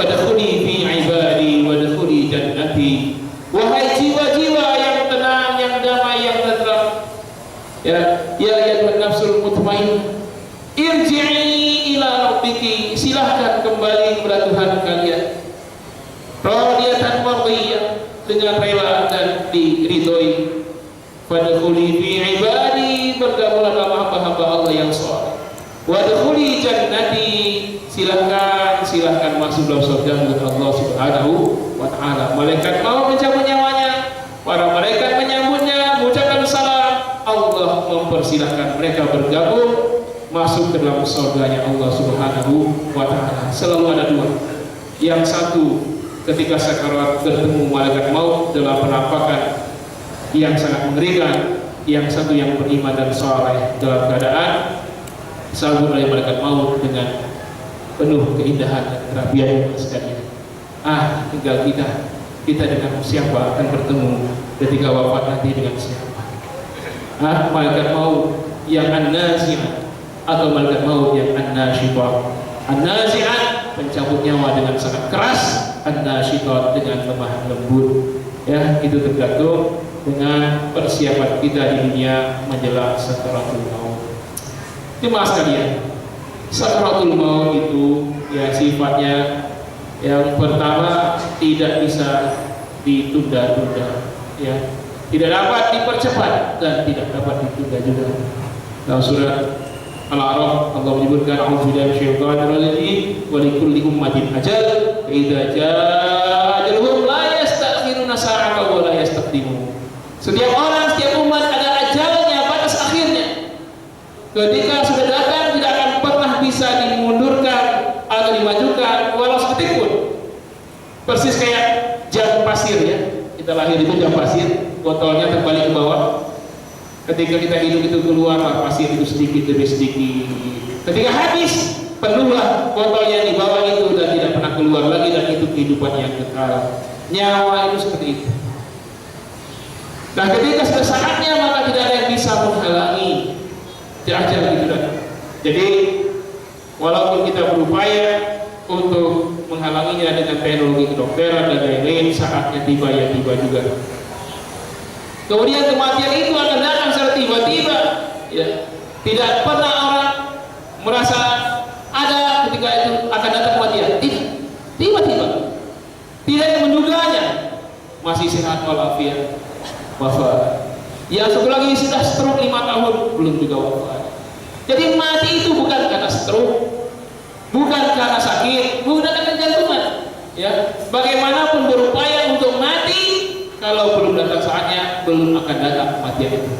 Fadkhuli fi ibadi wadkhuli jannati. Wahai jiwa-jiwa yang tenang, yang damai, yang tenteram, ya ayyuhan nafsul mutmainnah, irji'i ila rabbiki, silahkan kembali kepada Tuhan kalian, radiyatan mardiyah, dengan rela dan diridhoi. Fadkhuli fi ibadi, bergabunglah dalam hamba-hamba Allah yang saleh. Wadkhuli jannati, silahkan masuk dalam surga Allah Subhanahu wa ta'ala. Malaikat mau mencabut nyawanya, para malaikat menyambutnya, mengucapkan salam. Allah mempersilahkan mereka bergabung masuk ke dalam surganya Allah Subhanahu wa ta'ala. Selalu ada dua. Yang satu ketika sakarat bertemu malaikat maut dalam penampakan yang sangat mengerikan, yang satu yang beriman dan saleh dalam keadaan sambut oleh malaikat maut dengan penuh keindahan dan kerapian sekalian. Tinggal kita dengan siapa akan bertemu ketika wafat nanti, dengan siapa? Malaikat maut yang an-nazi'ah atau malaikat maut yang an-nasyitah. An-nazi'ah pencabut nyawa dengan sangat keras, an-nasyitah dengan lemah lembut. Ya, itu tergantung dengan persiapan kita di dunia menjelang sakaratul maut. Jemaah sekalian, sakaratul maut itu ya sifatnya yang pertama tidak bisa ditunda-tunda, ya, tidak dapat dipercepat dan tidak dapat ditunda juga. Dalam surat Al-A'raf Allah menyebutkan a'udzubillahi minasyaitonir rajim wa likulli ummatin ajal fa idza jaa ajaluhum la yastakhiruna sa'atan wa la yastaqdimun. Setiap orang, setiap umat ada ajalnya, batas akhirnya. Ketika sudah datang tidak akan pernah bisa dimundurkan atau dimajukan walau sedetik pun. Persis kayak jam pasir, ya. Kita lahir itu jam pasir, botolnya terbalik ke bawah. Ketika kita hidup itu keluar pasir itu sedikit demi sedikit. Ketika habis, penuhlah botolnya di bawah itu dan tidak pernah keluar lagi, dan itu kehidupan yang kekal. Nyawa itu seperti itu. Nah, ketika sudah saatnya maka tidak ada yang bisa menghalangi. Ajal gitu kan. Jadi walaupun kita berupaya untuk menghalanginya dengan teknologi kedokteran dan lain-lain, saatnya tiba ya tiba juga. Kemudian kematian itu akan datang secara tiba-tiba, ya. Tidak pernah orang merasa ada ketika itu akan datang kematian. Tiba-tiba. Tidak yang menduganya. Masih sehat walafiat, wafat. Yang satu lagi sudah stroke 5 tahun belum juga wafat. Jadi mati itu bukan karena stroke, bukan karena sakit, bukan karena jantungan. Ya, bagaimanapun berupaya untuk mati, kalau belum datang saatnya, belum akan datang kematian itu.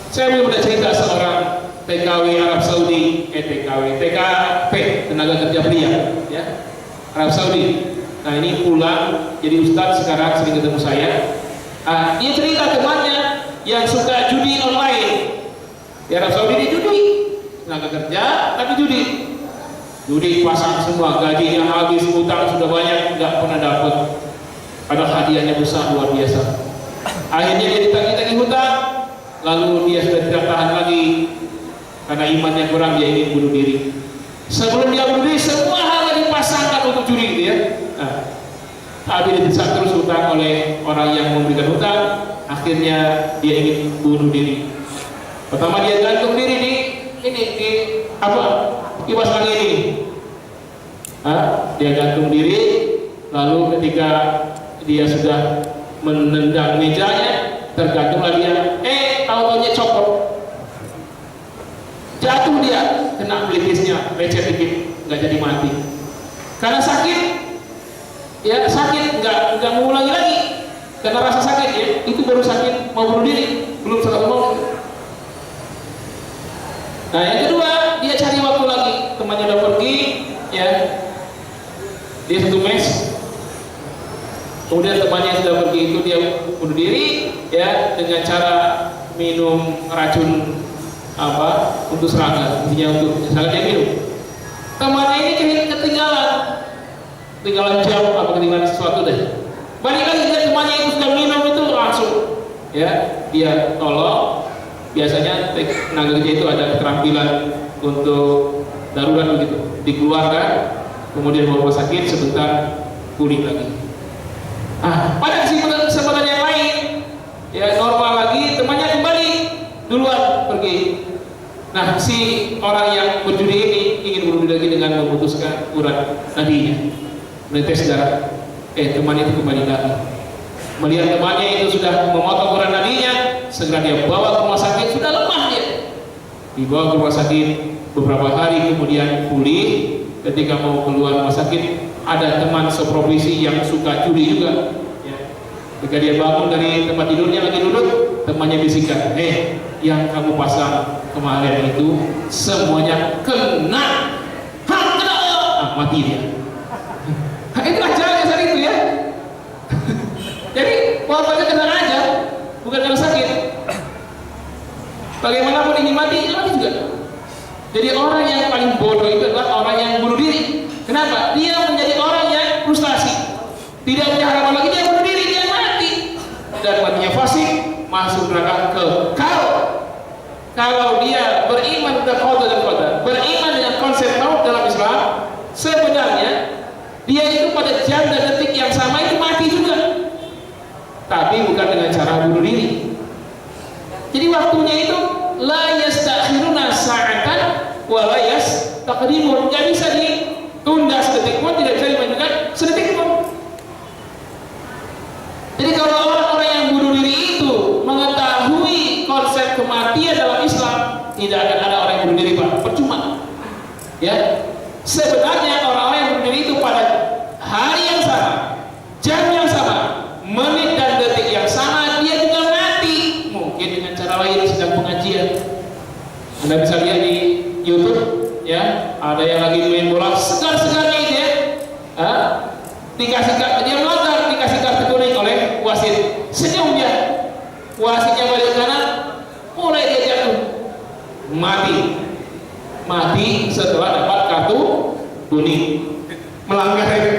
Saya mau bercerita seorang TKW Arab Saudi, TKP, tenaga kerja pria, ya, Arab Saudi. Nah, ini pulang jadi ustadz sekarang, sering ketemu saya. Dia cerita temannya yang suka judi online. Di Arab Saudi dia judi, tenaga kerja tapi judi pasang semua, gajinya habis, utang sudah banyak, nggak pernah dapat. Padahal hadiahnya besar luar biasa. Akhirnya dia ditagih-tagih hutang, lalu dia sudah tidak tahan lagi karena imannya kurang, dia ingin bunuh diri. Sebelum dia bunuh diri, semua hal dipasangkan untuk judi, gitu ya. Tapi didesak terus hutang oleh orang yang memberikan hutang, akhirnya dia ingin bunuh diri. Pertama dia gantung diri di kipas angin ini. Dia gantung diri, lalu ketika dia sudah menendang mejanya, tergantunglah dia. Tahu-taunya copot, jatuh dia, kena pelipisnya, lecet dikit, nggak jadi mati. Karena sakit, ya sakit, nggak mengulangi lagi. Karena rasa sakit, ya, itu baru sakit mau bunuh diri, belum sakit mau. Nah, yang kedua, dia cari waktu lagi, temannya udah pergi, ya, dia satu mes. Kemudian temannya sudah pergi itu dia bunuh diri, ya, dengan cara minum racun untuk serangga, intinya untuk serangga dia minum. Temannya ini ketinggalan jam ketinggalan sesuatu deh. Balik lagi dia temannya itu sudah minum itu langsung, ya, dia tolong. Biasanya tenaga kerja itu ada keterampilan untuk darurat begitu, dikeluarkan, kemudian bawa rumah sakit, sebentar pulih lagi. Pada kesempatan yang lain, ya normal lagi, temannya kembali duluan pergi. Nah, si orang yang berjudi ini ingin bunuh diri lagi dengan memutuskan urat nadinya, menetes darah. Teman itu kembali lagi. Melihat temannya itu sudah memotong urat nadinya, segera dia bawa ke rumah sakit. Sudah lemah dia, dibawa ke rumah sakit. Beberapa hari kemudian pulih. Ketika mau keluar rumah sakit, ada teman seprofesi yang suka judi juga. Ketika dia bangun dari tempat tidurnya lagi duduk, temannya bisikan, yang kamu pasang kemarin itu semuanya kena, mati dia. Itu aja saat itu ya. Jadi wabahnya kena aja, bukan karena sakit. Bagaimanapun ingin mati juga. Jadi orang yang paling bodoh itu adalah orang yang bunuh diri. Kenapa? Dia menjadi orang yang frustasi, tidak punya harapan lagi, dia bunuh diri, dia mati. Dan matinya fasik, masuk neraka kekal. Kalau dia beriman dengan qadar, beriman dengan konsep maut dalam Islam, sebenarnya dia itu pada jam dan detik yang sama itu mati juga, tapi bukan dengan cara bunuh diri. Jadi waktunya itu la yastakhiruna sa'atan wa la yastaqdimun, nggak bisa ditunda sedetik pun, tidak bisa dimajukan sedetik pun. Jadi kalau orang-orang yang bunuh diri itu mengetahui konsep kematian dalam Islam, tidak akan ada orang yang bunuh diri, Pak. Percuma. Ya, sebenarnya orang-orang yang bunuh diri itu pada hari yang sama, jam yang sama, menit dan detik yang sama, dia juga mati. Mungkin dengan cara lain, sedang pengajian. Anda bisa lihat di YouTube, ya, ada yang lagi main bola segar-segarnya itu ya, dia melanggar, dikasih kartu kuning oleh wasit, senyum dia, wasitnya balik kanan, mulai dia jatuh, mati setelah dapat kartu kuning, melanggar itu.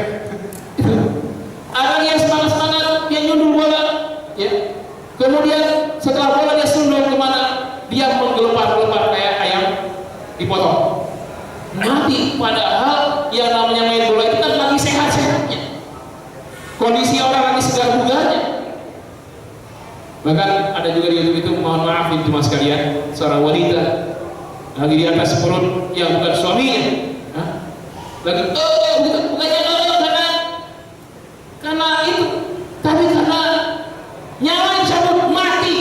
Ada yang semangat dia nyundul bola, ya, kemudian setelah bola dia sundul kemana, dia menggelepar-gelepar kayak ayam dipotong, mati. Padahal yang namanya main bola itu kan lagi sehat-sehatnya, kondisi orang lagi segar bugarnya. Bahkan ada juga di YouTube itu, mohon maaf ini cuma sekalian, seorang wanita lagi di atas perut yang bukan suaminya, lagi bukannya karena itu, tapi karena nyawa cabut, mati.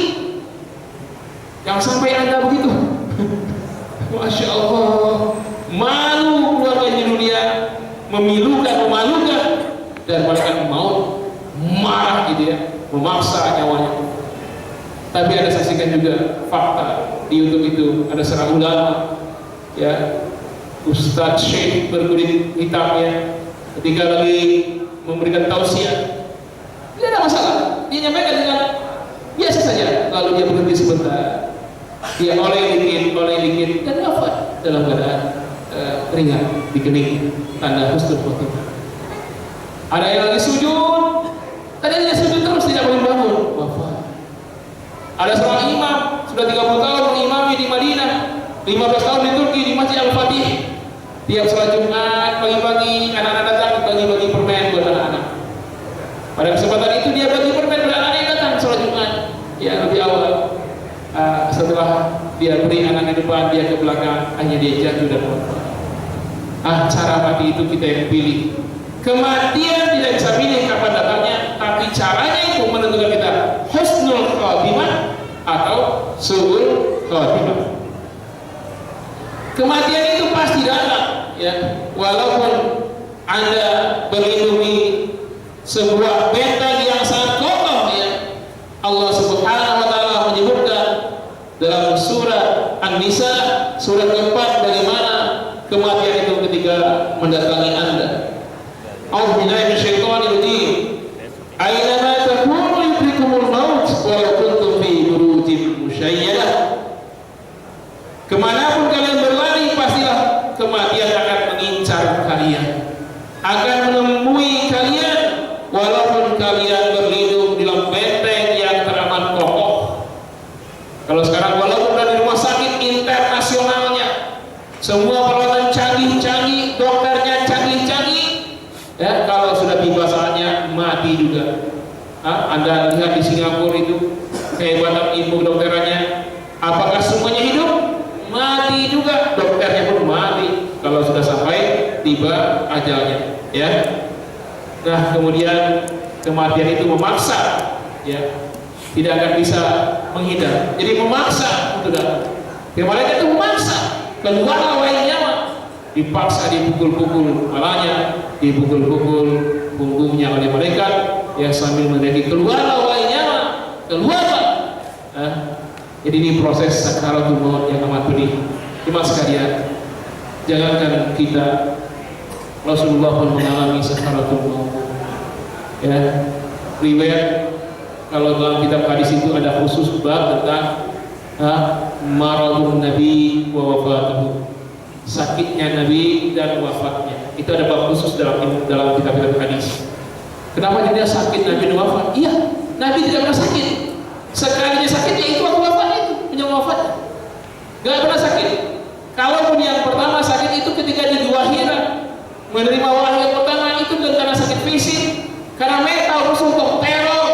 Yang sampai Anda begitu, Masya Allah, malu keluarga di dunia, memalukan, dan malaikat maut marah gitu ya, memaksa nyawanya. Tapi ada saksikan juga fakta di YouTube itu, ada seorang ulama, ya, Ustadz Syekh berkulit hitamnya, ketika lagi memberikan tausiah, tidak ada masalah, dia nyampaikan dengan biasa saja, lalu dia berhenti sebentar, dia oleh dikit dan wafat dalam keadaan ringan di kening, tanda husnul khotimah. Ada yang lagi sujud, tadinya sujud terus tidak bangun, wafat. Ada seorang imam sudah 30 tahun mengimami di Madinah, 15 tahun di Turki di Masjid Al-Fatih. Tiap sholat Jumat pagi-pagi anak-anak datang bagi-bagi permen buat anak-anak. Pada kesempatan itu dia bagi permen buat anak-anak yang datang sholat Jumat. Ya, lebih awal. Setelah dia beri anak di depan, dia ke belakang, hanya dia jatuh dan wafat. Cara mati itu kita yang pilih. Kematian tidak bisa pilih kapan datangnya, tapi caranya itu menentukan kita husnul khotimah atau su'ul khotimah. Kematian itu pasti datang, ya, walaupun Anda berlindungi sebuah benteng yang sangat kokoh, ya. Allah Subhanahu wa taala menyebutkan dalam surah An-Nisa surat keempat bagaimana kematian itu ketika mendatangi Anda. A'udzubillahi minasyaitonir rajim. Aina takunu yudrikumul maut walau kuntum fi burujin musyayyadah. Kemanapun kalian berlari, pastilah kematian akan mengincar kalian, akan menemui kalian, walaupun kalian berlindung di dalam benteng yang teramat kokoh. Kalau sekarang walaupun dari rumah sakit internasionalnya, semua peralatan canggih-canggih, dokternya canggih-canggih, sudah tiba saatnya mati juga. Anda lihat di Singapura itu kehebatan ilmu kedokterannya, apakah semuanya hidup? Mati juga, dokternya pun mati kalau sudah sampai tiba ajalnya, ya. Nah, kemudian kematian itu memaksa, ya, tidak akan bisa menghindar. Jadi memaksa untuk datang. Malaikat itu memaksa, keluarlah wahai nyawa, dipaksa dipukul-pukul kepalanya, dipukul-pukul punggungnya oleh malaikat, ya, sambil meneriaki, keluarlah wahai nyawa, keluarlah. Jadi ini proses sakaratul maut yang amat pedih. Cuma sekalian, jangankan kita, Rasulullah pun mengalami sakaratul maut. Ya, riwayat kalau dalam kitab hadis itu ada khusus bab tentang maradun Nabi wa wafatuhu, sakitnya Nabi dan wafatnya. Itu ada bab khusus dalam kitab-kitab hadis. Kenapa dia sakit Nabi dan wafat? Iya, Nabi tidak pernah sakit. Sekalinya sakitnya itu waktu wafatnya, itu menjelang wafatnya. Gak pernah sakit. Kalaupun yang pertama sakit itu ketika di Gua Hira, menerima wahyu yang pertama itu bukan karena sakit fisik, karena mental, musuh teror,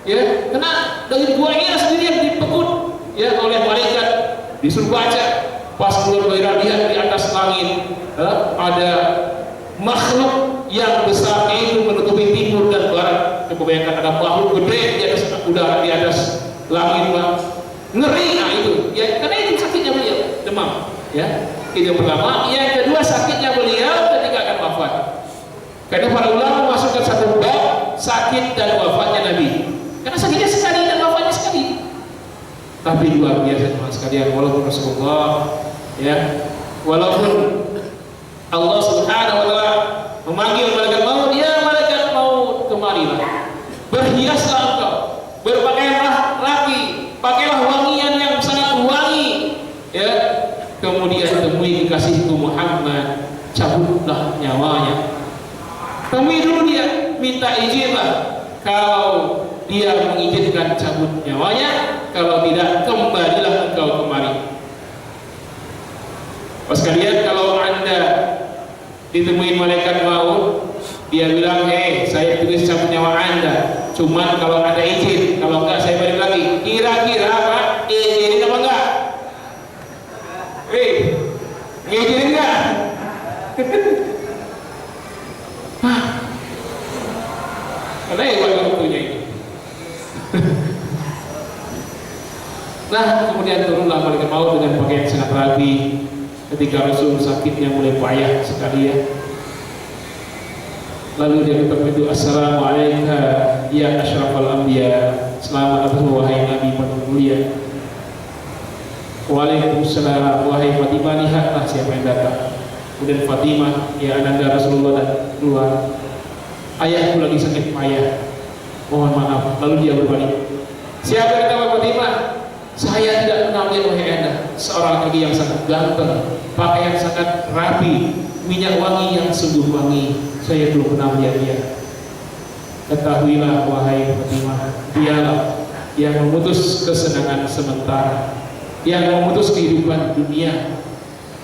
ya, kena dari Gua Hira sendiri yang dipekut, ya, oleh malaikat, disuruh baca. Pas keluar dari lihat di atas langit ada makhluk yang besar itu menutupi timur dan barat. Coba bayangkan ada makhluk gede di atas udara, di atas langit, Pak. Ngeri, nah itu, ya, karena itu sakitnya beliau, demam, ya. Itu yang pertama. Yang kedua, sakitnya beliau ketika akan wafat. Karena para ulama memasukkan satu bab sakit dan wafatnya Nabi. Karena sakitnya sekali dan wafatnya sekali. Tapi luar biasa teman sekalian, walaupun Rasulullah, ya, walaupun Allah Subhanahu wa taala memanggil malaikat maut, ya malaikat maut, kemarilah. Berhiaslah engkau, berpakaianlah rapi, pakailah wangian yang sangat wangi, ya. Kemudian temui kekasihku Muhammad, cabutlah nyawanya. Temui dulu dia, minta izinlah. Kalau dia mengizinkan cabut nyawanya, kalau tidak, kembalilah engkau kemari. Pas kalian, kalau Anda ditemuin malaikat maut, dia bilang, saya tulis cabut nyawa Anda, cuman kalau ada izin, kalau enggak saya balik lagi. Kira-kira apa? Izinin apa enggak? Izinin enggak? Karena waktunya itu. Nah, kemudian turunlah malaikat maut dengan pakaian sangat rapi. Ketika Rasul sakitnya mulai payah sekali, ya. Lalu dia berkata, Assalamualaikum ya asyrafal anbiya, selamat atas wahai Nabi paling mulia. Waalaikumsalam wahai Fatimah, lihatlah siapa yang datang. Kemudian Fatimah, ya ananda Rasulullah, dan keluar. Ayahku lagi sakit payah, mohon maaf. Lalu dia berbalik, siapa yang datang Fatimah? Saya tidak kenal dia wahai anda. Seorang lagi yang sangat ganteng, pakaian sangat rapi, minyak wangi yang sungguh wangi. Saya belum kenal dia. Ketahuilah wahai Fatimah, dialah yang memutus kesenangan sementara, yang memutus kehidupan dunia.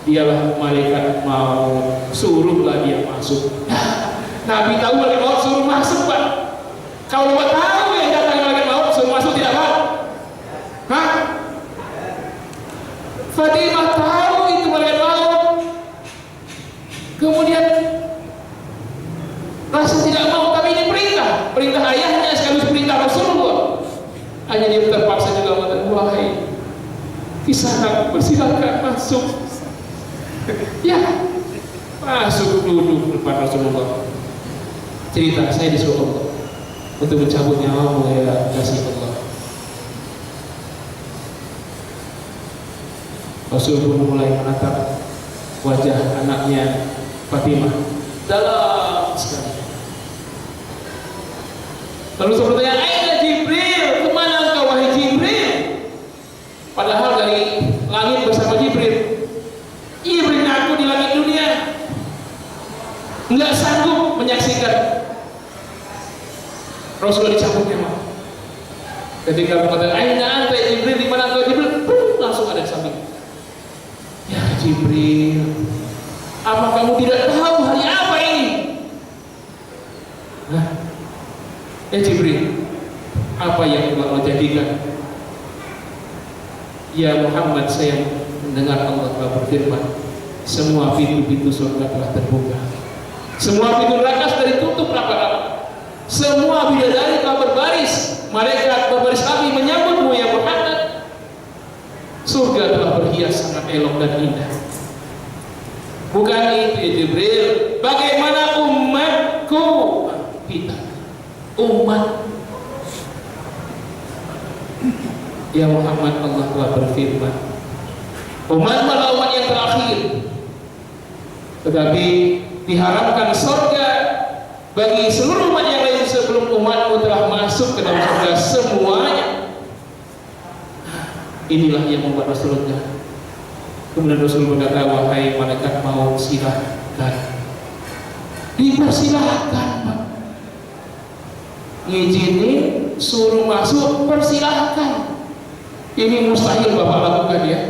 Dialah malaikat maut, suruhlah dia masuk. Nabi tahu malaikat maut suruh masuk, Pak. Kalau Bapak tahu yang datang malaikat maut suruh masuk, tidak mau? Hah? Fatimah tahu itu malaikat maut, kemudian rasa tidak mau, tapi ini perintah ayahnya sekaligus perintah Rasulullah. Hanya dia terpaksa juga mengatakan, wahai Kisanak, persilakan masuk. Ya, masuk duduk depan Rasulullah. Cerita, saya disuruh Allah untuk mencabut nyawamu ya kasih Allah. Rasul pun mulai menatap wajah anaknya Fatimah dalam sekali. Lalu sepertinya, aina Jibril, kemana engkau wahai Jibril? Padahal dari langit bersama Jibril, Jibril aku di langit dunia nggak sanggup menyaksikan Rasulullah dicabut nyawa. Ketika mengatakan, aina anta Jibril, di mana engkau Jibril? Langsung ada samping. Ya Jibril, apa kamu tidak tahu hari apa ini? Ya Jibril, apa yang telah Allah jadikan? Ya Muhammad, saya mendengar Allah telah berfirman, semua pintu-pintu surga telah terbuka, semua pintu neraka sudah ditutup rapat-rapat, semua bidadari telah berbaris, malaikat berbaris api menyambutmu ya Muhammad. Surga telah berhias sangat elok dan indah. Bukan itu ya Jibril, bagaimana umatku? Kita umat ya Muhammad, Allah telah berfirman, umat adalah umat yang terakhir, tetapi diharapkan surga bagi seluruh umat yang lain sebelum umatmu telah masuk ke dalam surga semuanya. Inilah yang membuat Rasulullah. Kemudian Rasul berkata, wahai malaikat maut, silahkan, dipersilahkan Pak, ngizinin, suruh masuk, persilahkan. Ini mustahil Bapak lakukan ya,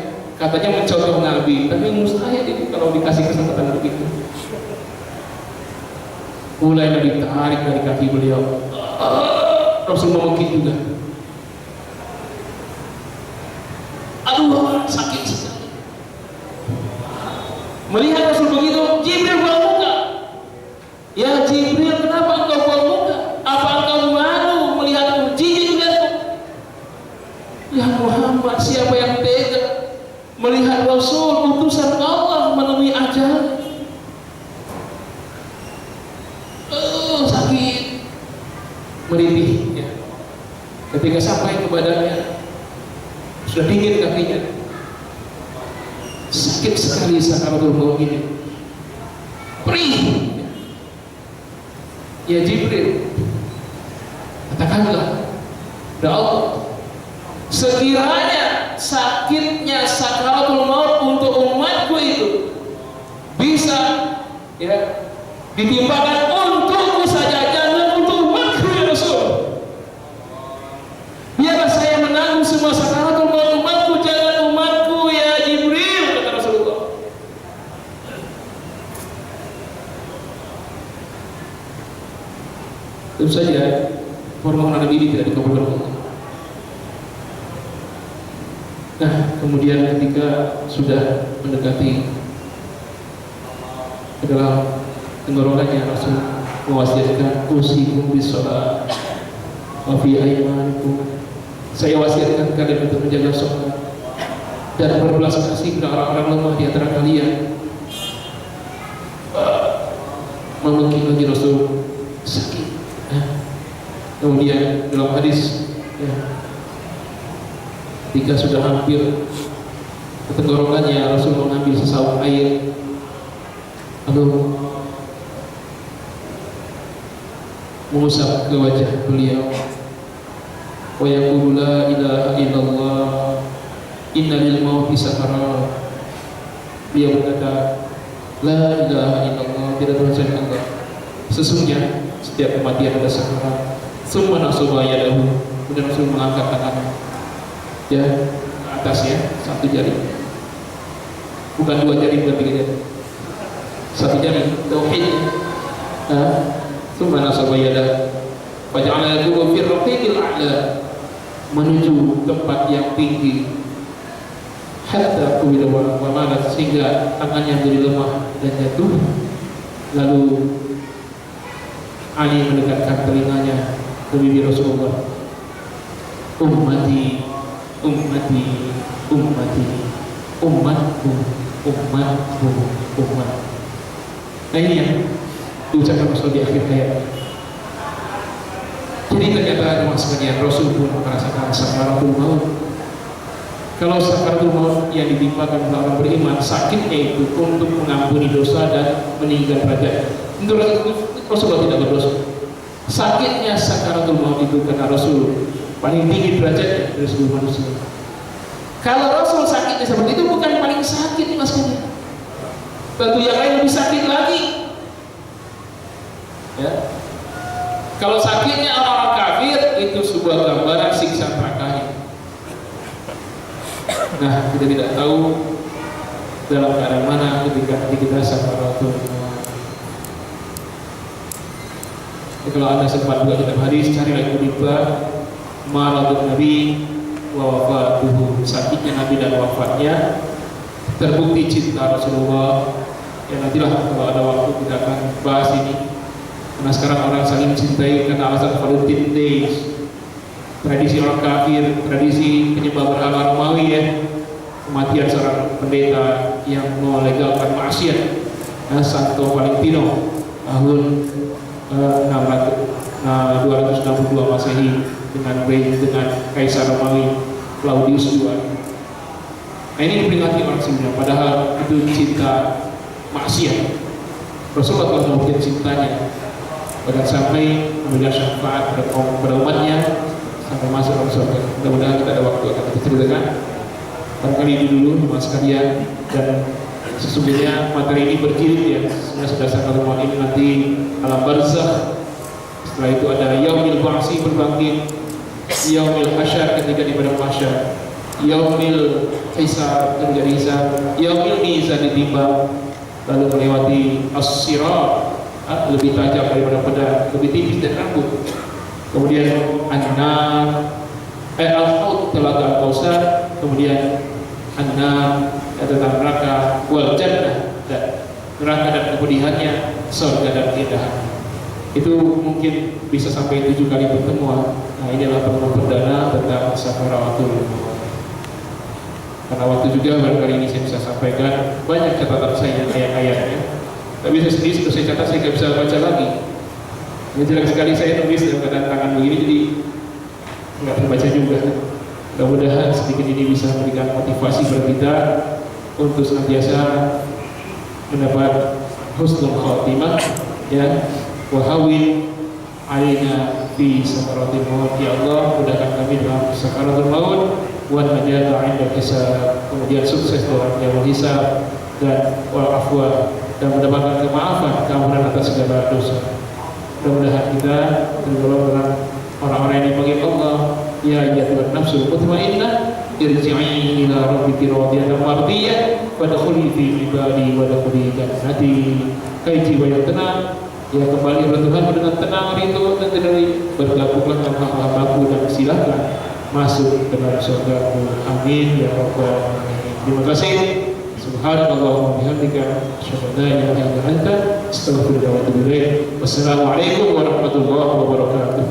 katanya mencontoh Nabi, tapi mustahil itu kalau dikasih kesempatan begitu. Mulai ditarik dari kaki beliau, Rasul mungkin juga, aduh sakit sekali. Melihat Rasul begitu, Jibril buang muka. Ya Jibril, kenapa engkau buang muka? Apa engkau malu melihatku? Jijik melihatku? Ya Muhammad, siapa yang tega melihat Rasul utusan Allah menemui ajal? Sakit, merintih ya. Ketika sampai ke badannya, sudah dingin kakinya, sakit sekali sakaratul maut ini, perih. Ya Jibril, katakanlah kepada Allah, sekiranya sakitnya sakaratul maut untuk umatku itu bisa ya ditimpakan untukku saja, jangan untuk umatku ya Rasul. Biarlah saya menanggung semua sakaratul maut umatku, jangan umatku ya Jibril, kata Rasulullah. Tentu saja permohonan Nabi ini tidak dikabulkan Allah. Nah, kemudian ketika sudah mendekati ke dalam tenggorokannya, Rasul mewasiatkan, usikum bis-shalah wa fi aymanikum, saya wasiatkan kalian untuk menjaga sholat dan berbelas kasih kepada orang-orang lemah di antara kalian. Memungkinkan lagi Rasul sakit. Kemudian dalam hadis ya, ketika sudah hampir ke tenggorokannya, Rasul mengambil sesaut air lalu mengusap ke wajah beliau, wa yaqulu la ilaha illallah inna lil mauti sakarat. Beliau berkata, la ilaha illallah, tidak Tuhan selain Allah, sesungguhnya setiap kematian ada sakarat. Summa nasaba yadahu, kemudian Rasul mengangkat tangannya ya ke atas ya, satu jari, bukan dua jari, bukan tiga jari, satu jari, tauhid. Summa nasaba yadahu faj'ala yadahu fi rafiqil a'la, menuju tempat yang tinggi, hatta qubila wa malat, sehingga tangannya menjadi lemah dan jatuh. Lalu Ali mendekatkan telinganya ke bibir Rasulullah, ummati, ummati, ummati, umatku, umatku, umat. Nah ini yang diucapkan Rasul di akhir hayat. Jadi ternyata sekalian, Rasul pun merasakan sakaratul maut. Kalau sakaratul maut yang ditimpakan oleh orang beriman, sakitnya itu untuk mengampuni dosa dan meninggikan derajat. Untuk Rasulullah tidak berdosa. Sakitnya sakaratul maut itu karena Rasul paling tinggi derajatnya dari seluruh manusia. Kalau Rasul sakitnya seperti itu, bukan paling sakit mas kalian, tentu yang lain lebih sakit lagi ya. Kalau sakitnya orang kafir, itu sebuah gambaran siksa nerakanya. Nah, kita tidak tahu dalam keadaan mana ketika hati kita sakaratul maut. Kalau anda sempat juga dalam hadis, carilah kutiba maradun Nabi wa wafatuhu, sakitnya Nabi dan wafatnya, terbukti cinta Rasulullah. Ya nantilah kalau ada waktu kita akan bahas ini. Karena sekarang orang saling mencintai karena alasan Valentine Days, tradisi orang kafir, tradisi penyembah berhala Romawi ya, kematian seorang pendeta yang melegalkan maksiat, Santo Valentino tahun 262 Masehi dengan Kaisar Romawi Claudius II. Nah ini diperingati orang sebenarnya, padahal itu cinta maksiat. Rasulullah telah membuktikan cintanya, bahkan sampai memberikan syafaat pada umatnya sampai masuk dalam surga. Mudah-mudahan kita ada waktu akan kita ceritakan. Barangkali itu dulu teman sekalian, dan sesungguhnya materi ini berjilid ya. Sebenarnya sudah sangat rumah ini nanti alam barzakh. Setelah itu ada yaumil ba'si, berbangkit, yaumil hasyar, ketika di padang mahsyar, yaumil hisab, terjadi hisab, yaumil mizan, ditimbang, lalu melewati as-sirat, lebih tajam daripada pedang, lebih tipis dan rambut. Kemudian an-nar, al-haud, telaga al-kausar, kemudian an-nar, tentang neraka, wal jannah, dan neraka dan kepedihannya, surga dan keindahannya. Itu mungkin bisa sampai 7 kali pertemuan. Nah inilah pertemuan perdana tentang sakaratul maut. Karena waktu juga barangkali ini saya bisa sampaikan banyak catatan saya ayat-ayatnya, tapi saya sendiri sudah saya catat, saya tidak bisa baca lagi. Ini jarang sekali saya nulis dalam keadaan tangan begini, jadi nggak terbaca juga. Mudah-mudahan sedikit ini bisa memberikan motivasi bagi kita untuk senantiasa mendapat husnul khatimah, ya. Wahawin alaina fi sakaratul maut, ya Allah mudahkan kami dalam sakaratul maut, wan najata 'inda hisab, kemudian sukses dalam yaumul hisab, dan wal afwa, dan mendapatkan kemaafan, keampunan atas segala dosa. Mudah-mudahan kita tergolong dalam orang-orang yang dipanggil Allah, ya ayyatuhan nafsul mutmainnah irji'i ila rabbiki radiyatan mardiyah wadkhuli fi ibadi wadkhuli jannati. Hai jiwa yang tenang, ya kembali kepada Tuhan dengan tenang, rindu dan tenang, bergabunglah dengan hamba-hambaku dan silakan masuk ke dalam surga-Mu. Amin ya rabbal alamin. Terima kasih. Subhanallah wa bihamdika, asyhadu an la ilaha illa anta, astaghfiruka wa atubu ilaik. Wassalamualaikum warahmatullahi wabarakatuh.